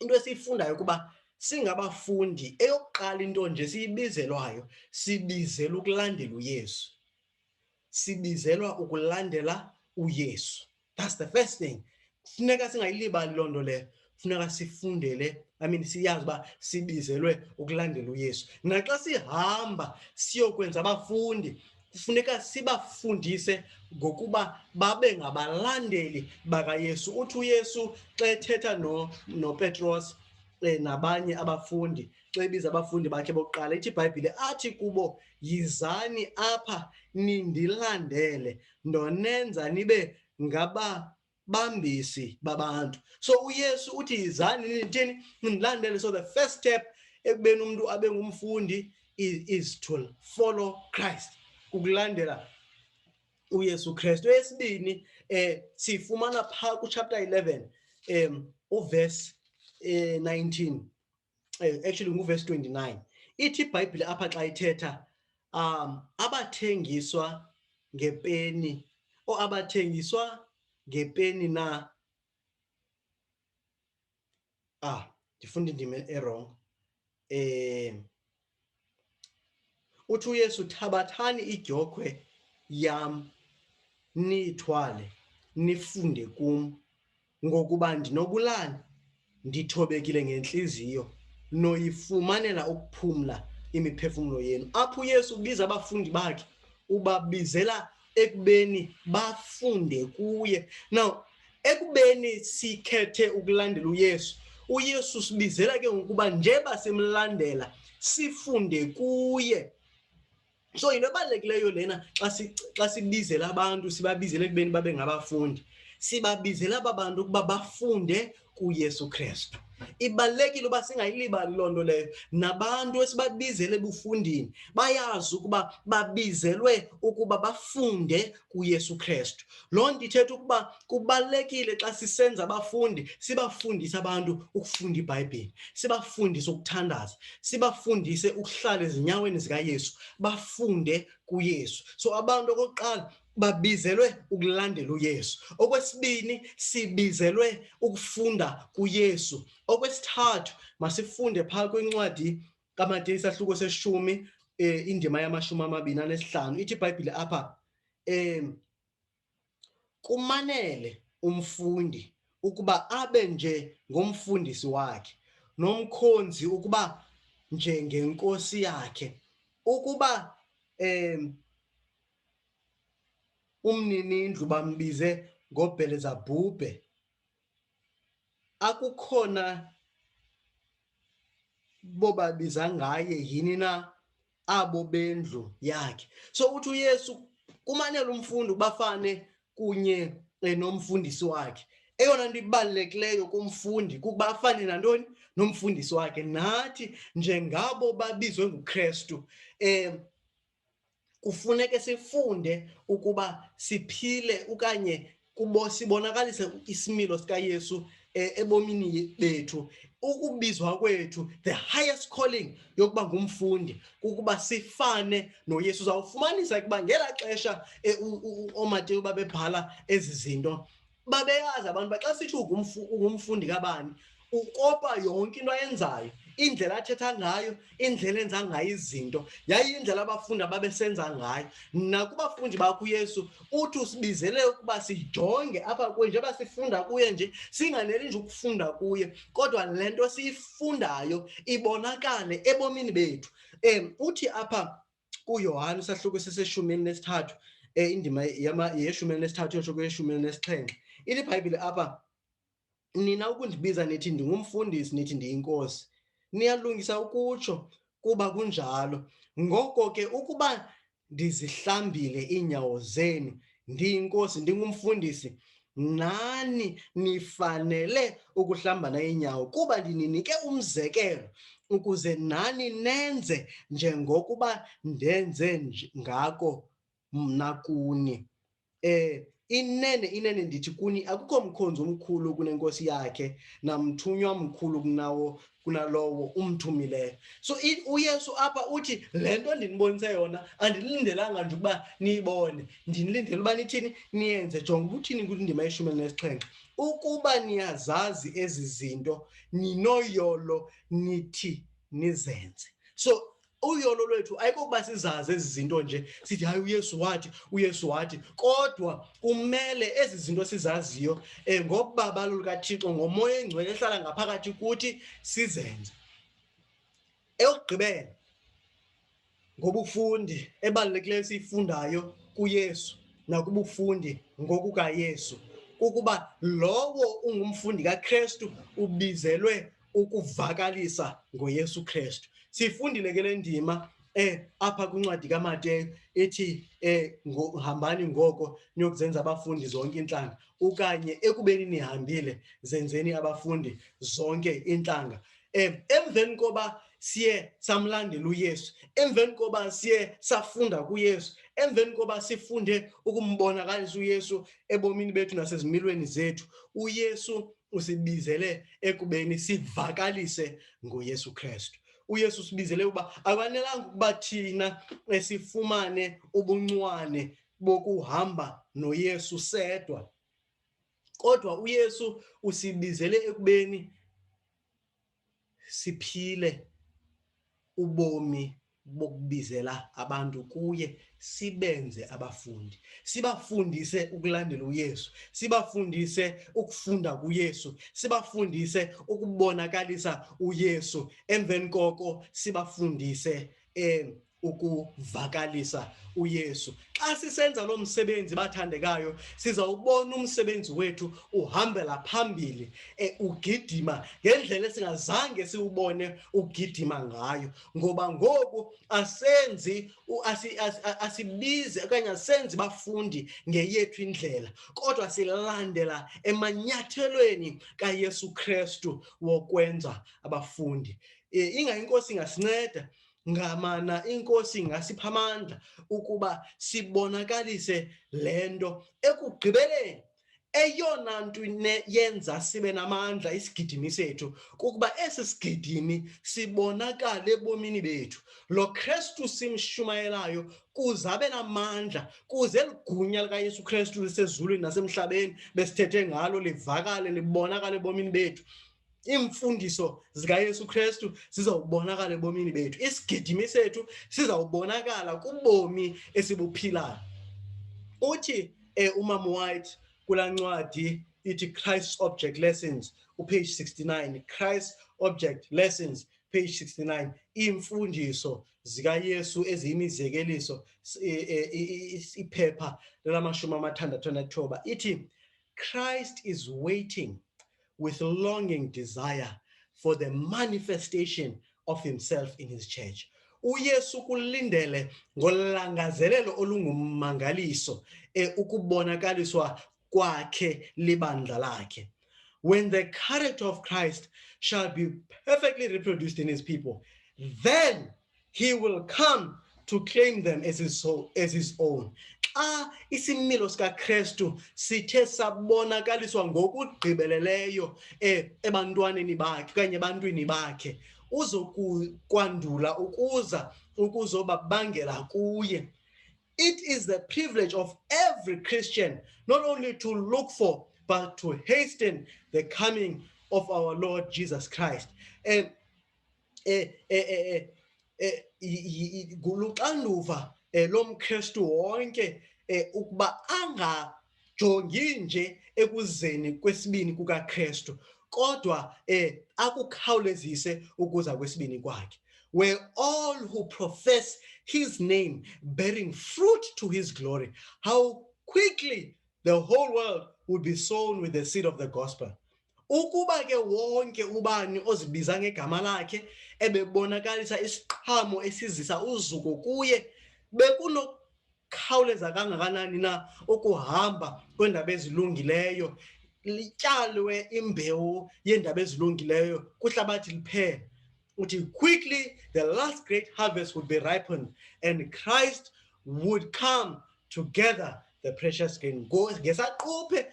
S1: into esiyifundayo ukuba singabafundi, eyokuqala into nje siyibizelwayo, sibizela ukulandela uYesu. Sibizelwa ukulandela uYesu. That's the first thing. Funeka singayilibali loo nto leyo. Funeka sifundele, siyazi uba sibizelwe ukulandela uYesu. Naxa sihamba siyokwenza abafundi, kufuneka sibafundise ngokuba babe ngabalandeli bakaYesu. Uthi uYesu xa ethetha noPetros nabanye abafundi, xa ebiza abafundi bakhe bokuqala, ithi iBhayibhile athi kubo, yizani apha nindilandele, ndonenza nibe ngababambisi babantu. So uYesu uthi yizani nithini, nindilandele. So the first step ekubeni umntu abe ngumfundi is to follow Christ, ukulandela uYesu Kristu. Eyesibini, sifumana phaa kuchapter 11 uverse 19, actually nguverse 29. Ithi iBhayibhile apha xa ithetha abathengiswa ngepeni, abathengiswa ngepeni na, ndifunda indima erong. Uthi uYesu, thabathani idyokhwe yam niyithwale, nifunde kum, ngokuba ndinobulali, ndithobekile ngentliziyo, noyifumanela ukuphumla imiphefumlo yenu. Apho uYesu ubiza abafundi bakhe, ubabizela ekubeni bafunde kuye. Now ekubeni sikhethe ukulandela uYesu, uYesu sibizela ke ngokuba njeba simlandela sifunde kuye. So into ebalulekileyo lena, xa sibizela abantu, sibabizele ekubeni babe ngabafundi, sibabizela aba bantu ukuba bafunde kuYesu Kristu. Ibalulekile uba singayilibali loo nto leyo. Nabantu esibabizele ebufundini bayazi ukuba babizelwe ukuba bafunde kuYesu Kristu. Loo nto ithetha ukuba kubalulekile xa sisenza abafundi, sibafundise abantu ukufunda iBhayibhile, sibafundise ukuthandaza, sibafundise ukuhlala ezinyaweni zikaYesu, bafunde kuYesu. So abantu okokuqala babizelwe ukulandela uYesu. Okwesibini, sibizelwe ukufunda kuYesu. Okwesithathu, masifunde phaa kwincwadi kaMateyu isahluko seshumi, indima yama-25. Ithi iBhayibhile apha, kumanele umfundi ukuba abe nje ngomfundisi wakhe, nomkhonzi ukuba njengenkosi yakhe, ukuba umninindlu bambize ngoBhelezebhubhe, akukhona bobabiza ngaye yini na abo bendlu yakhe. So uthi uYesu kumanele umfundi ubafane kunye nomfundisi wakhe. Eyona nto ibalulekileyo kumfundi kukuba afane nantoni? Nomfundisi wakhe. Nathi njengabo babizwe nguKristu, kufuneke sifunde ukuba siphile okanye sibonakalise isimilo sikaYesu ebomini bethu. Ukubizwa kwethu, the highest calling yokuba ngumfundi, ukuba sifane noYesu. Uzawufumanisa ukuba ngela xesha ooMateyu babebhala ezi zinto, babeyazi abantu xa sithi ungumfundi kabani, ukopa yonke into ayenzayo, indlela athetha ngayo, indlela enza ngayo izinto, yayindlela abafundi ababesenza ngayo. Nakubafundi bakho uYesu uthi usibizele ukuba sijonge apha kuye, njengoba sifunda kuye nje, singaneli nje ukufunda kuye, kodwa le nto siyifundayo ibonakale ebomini bethu. Uthi apha kuYohane isahluko seseshumi-nesithathu, indima yeshumi-nesithathu yotsho kweyeshumi-nesixhenxe, ithi iBhayibhile apha, nina ukundibiza nithi ndingumfundisi, nithi ndiyinkosi, niyalungisa ukutsho kuba kunjalo. Ngoko ke ukuba ndizihlambile iinyawo zenu, ndiyinkosi, ndingumfundisi, nani nifanele ukuhlambana iinyawo, kuba ndininike umzekelo ukuze nani nenze njengokuba ndenze ngako mna kuni. Inene ndithi kuni akukho mkhonzi omkhulu kunenkosi yakhe, namthunywa mkhulu kunalowo umthumileyo. So uYesu apha uthi le nto ndinibonise yona andinilindelanga nje ukuba niyibone, ndinilindele uba nithini, niyenze. Jonga uthini kwindima ye-17, ukuba niyazazi ezi zinto, ninoyolo nithi nizenze. So uyolo lwethu ayikokuba sizazi ezi zinto nje sithi hayi uYesu wathi, kodwa kumele ezi zinto sizaziyo ngobabalo lukaThixo, ngoMoya Oyingcwele ehlala ngaphakathi kuthi, sizenze. Eyokugqibela, ngobufundi ebalulekileyo siyifundayo kuYesu nakubufundi ngokukaYesu, ukuba lowo ungumfundi kaKrestu ubizelwe ukuvakalisa ngoYesu Krestu. Sifundile ke le ndima apha kwincwadi kaMateyu ethi hambani ngoko niyokuzenza abafundi zonke iintlanga, okanye ekubeni nihambile zenzeni abafundi zonke iintlanga. Emveni koba siye samlandela uYesu, emveni koba siye safunda kuYesu, emveni koba sifunde ukumbonakalisa uYesu ebomini bethu nasezimilweni zethu, uYesu usibizele ekubeni sivakalise ngoYesu Krestu. uYesu usibizele ukuba akwanelanga ukuba thina sifumane ubuncwane bokuhamba noYesu sedwa, kodwa uYesu usibizele ekubeni siphile ubomi bokubizela abantu kuye, sibenze abafundi, sibafundise ukulandela uYesu, sibafundise ukufunda kuYesu, sibafundise ukubonakalisa uYesu, emveni koko sibafundise ukuvakalisa uYesu. Xa sisenza lo msebenzi, bathandekayo, sizawubona umsebenzi wethu uhambela phambili, ugidima ngendlela esingazange siwubone ugidima ngayo, ngoba ngoku asibize okanye asenzi bafundi ngeyethu indlela, kodwa silandela emanyathelweni kaYesu Krestu wokwenza abafundi. Inkosi ingasinceda ngamana, inkosi ingasipha amandla ukuba sibonakalise le nto. Ekugqibeleni, eyona nto yenza sibe namandla, isigidimi sethu, kukuba esi sigidimi sibonakale ebomini bethu. Lo Krestu simshumayelayo kuze abe namandla, kuze eligunya likaYesu Krestu lisezulwini nasemhlabeni besithethe ngalo livakale, libonakale ebomini bethu. Iimfundiso zikaYesu Krestu zizawubonakala ebomini bethu, isigidimi sethu sizawubonakala kubomi esibuphilayo. Uthi uMama White kulaa ncwadi ithi Christ's Object Lessons, upage 69, Christ's Object Lessons, page 69, iimfundiso zikaYesu eziyimizekeliso, iphepha le-69, ithi Christ is waiting with longing desire for the manifestation of himself in his church. uYesu kulindele ngolangazelelo olungummangaliso ukubonakaliswa kwakhe libandla lakhe. When the character of Christ shall be perfectly reproduced in his people, then he will come to claim them as his own. Xa isimilo sikaKrestu sithe sabonakaliswa ngokugqibeleleyo ebantwaneni bakhe okanye ebantwini bakhe, uzokwandula ukuzobabangela kuye. It is the privilege of every Christian not only to look for but to hasten the coming of our Lord Jesus Christ. Guluxanduva lomKristu wonke ukuba angajongi nje ekuzeni kwesibini kukaKristu, kodwa akukhawulezise ukuza kwesibini kwakhe, where all who profess his name bearing fruit to his glory, how quickly the whole world would be sown with the seed of the gospel. Ukuba ke wonke ubani ozibiza ngegama lakhe ebebonakalisa isiqhamo esizisa uzuko kuye, bekunokhawuleza kangakanani na ukuhamba kwendaba ezilungileyo, lityalwe imbewu yendaba ezilungileyo kwihlabathi liphela. Uthi quickly the last great harvest would be ripened and Christ would come to gather the precious grain. Ngesaquphe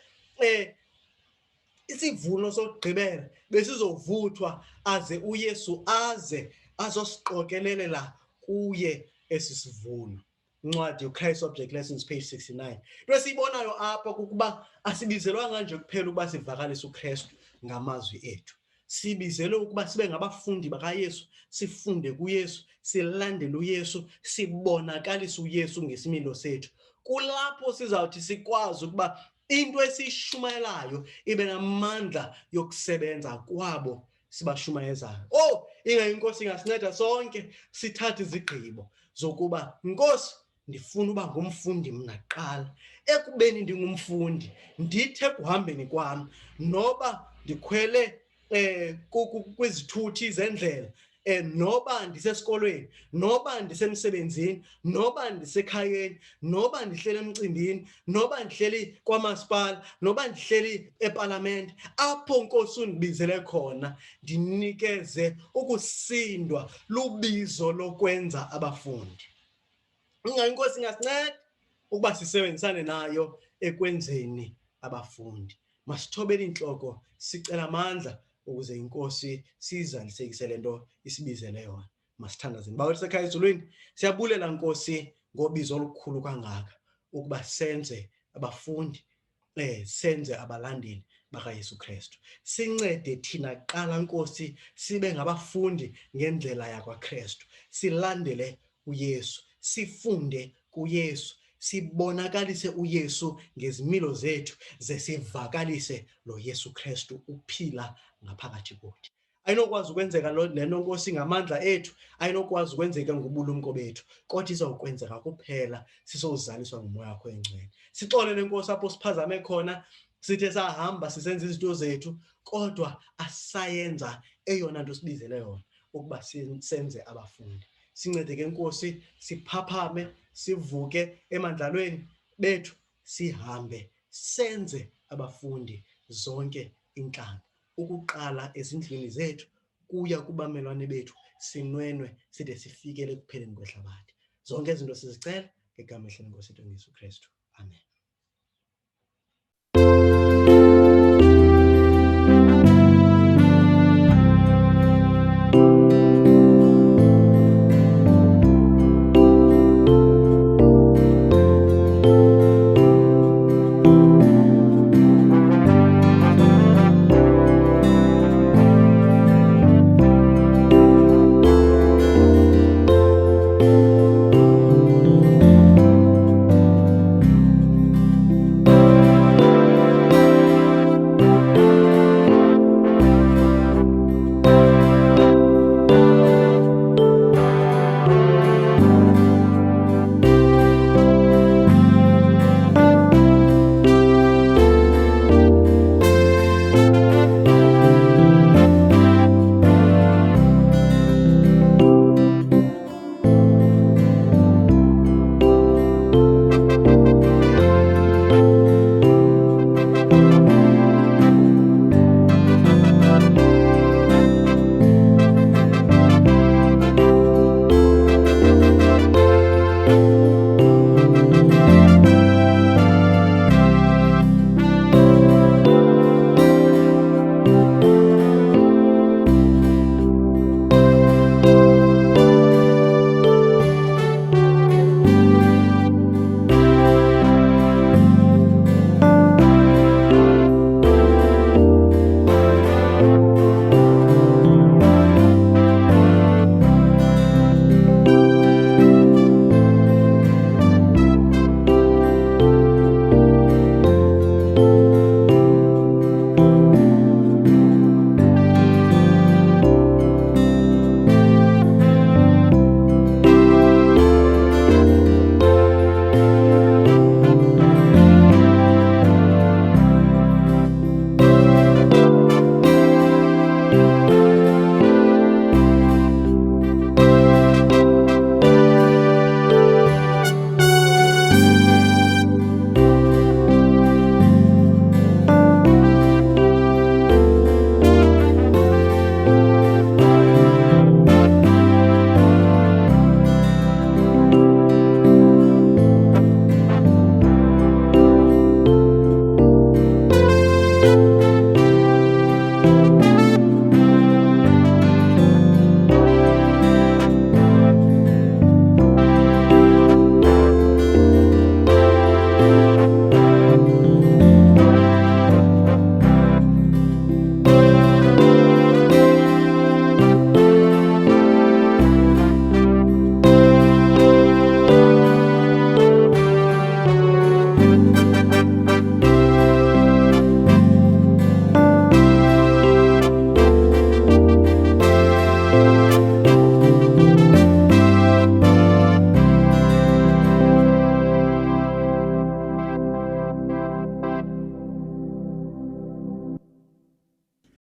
S1: isivuno sokugqibela besizovuthwa aze uYesu aze azosiqokelela kuye esi sivuno. Incwadi uChrist Object Lessons page 69. Into esiyibonayo apha kukuba asibizelwanga nje kuphela ukuba sivakalise uKristu ngamazwi ethu, sibizelwe ukuba sibe ngabafundi bakaYesu, sifunde kuYesu, silandele uYesu, sibonakalise uYesu ngesimilo sethu. Kulapho sizawuthi sikwazi ukuba into esiyishumayelayo ibe namandla yokusebenza kwabo sibashumayezayo. Inkosi ingasinceda sonke sithathe izigqibo zokuba, Nkosi, ndifuna uba ngumfundi mna kuqala. Ekubeni ndingumfundi, ndithi ekuhambeni kwam, noba ndikhwele kwizithuthi zendlela, noba ndisesikolweni, noba ndisemsebenzini, noba ndisekhayeni, noba ndihleli emcimbini, noba ndihleli kwamasipala, noba ndihleli epalamente, apho Nkosi undibizele khona, ndinikeze ukusindwa lubizo lokwenza abafundi. Inkosi ingasinceda ukuba sisebenzisane nayo ekwenzeni abafundi. Masithobele intloko sicela amandla ukuze inkosi sizalisekise le nto isibizele yona. Masithandazeni. Bawo lisekhaya ezulwini, siyabulela Nkosi ngobizo olukhulu kangaka ukuba senze abafundi, senze abalandeli bakaYesu Kristu. Sincede thina kuqala Nkosi sibe ngabafundi ngendlela yakwaKristu, silandele uYesu, sifunde kuYesu, sibonakalise uYesu ngezimilo zethu, ze sivakalise lo Yesu Kristu uphila ngaphakathi kuthi. Ayinokwazi ukwenzeka le nto Nkosi ngamandla ethu, ayinokwazi ukwenzeka ngobulumko bethu, kodwa izawukwenzeka kuphela sisozaliswa ngumoya wakho oyingcwele. Sixolele Nkosi apho siphazame khona, sithe sahamba sisenza izinto zethu, kodwa asayenza eyona nto sibizele yona, ukuba senze abafundi. Sincede ke Nkosi, siphaphame, sivuke emandlalweni bethu, sihambe senze abafundi zonke intlanga, ukuqala ezindlwini zethu kuya kubamelwane bethu, sinwenwe side sifikele ekupheleni kwehlabathi. Zonke izinto sizicela ngegama elihle leNkosi yethu uYesu Kristu. Amen.